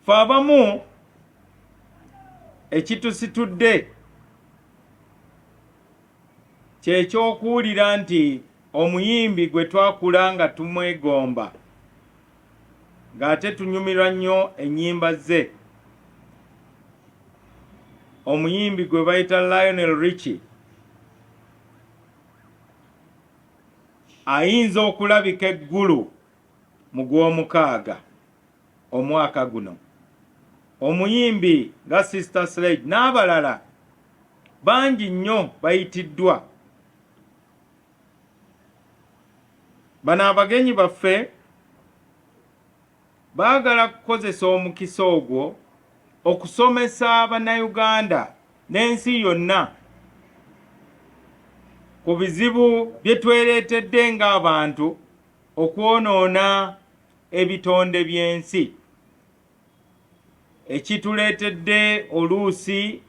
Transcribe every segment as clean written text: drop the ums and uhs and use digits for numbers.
Ffe abamu ekitusitudde kyekyokuwulira nti omuyimbi gwe twakula nga tumwegomba ng'ate tunyumirwa nnyo ennyimba ze, omuyimbi gwe bayita Lionel Richie ayinza okulabika eggulu mu Gwomukaaga omwaka guno. Omuyimbi nga Sister Slade n'abalala bangi nnyo bayitiddwa. Bano abagenyi baffe baagala kukozesa omukisa ogwo okusomesa Abannayuganda n'ensi yonna ku bizibu bye twereetedde ng'abantu okwonoona ebitonde by'ensi, ekituleetedde oluusi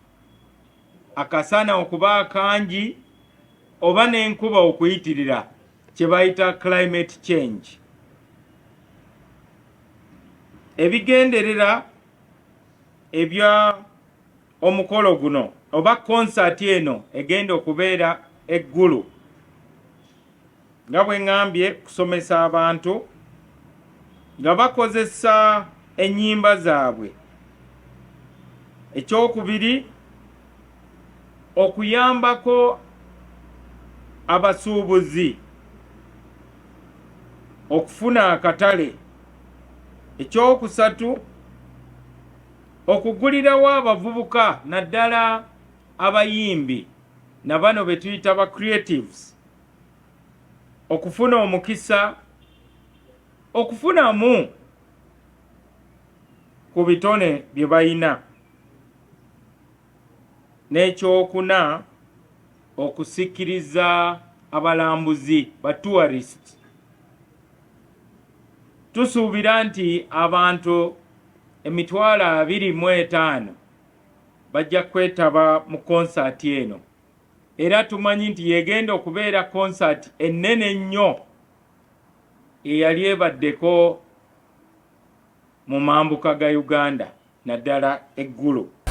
akasana okuba akangi oba n'enkuba okuyitirira, kye bayita climate change. Ebigenderera ebya omukolo guno oba konsaati eno egenda okubeera eggulu, nga bwe ŋŋambye, kusomesa abantu nga bakozesa ennyimba zaabwe. Ekyokubiri, okuyambako abasuubuzi okufuna akatale. Ekyokusatu, okugulirawo abavubuka naddala abayimbi na bano be tuyita ba creatives okufuna omukisa okufunamu ku bitone bye bayina. N'ekyokuna, okusikiriza abalambuzi ba tourist. Tusuubira nti abantu 25,000 bajja kwetaba mu konsaati eno, era tumanyi nti yegenda okubeera konsaati ennene ennyo eyali ebaddeko mu mambuka ga Uganda naddala eggulu.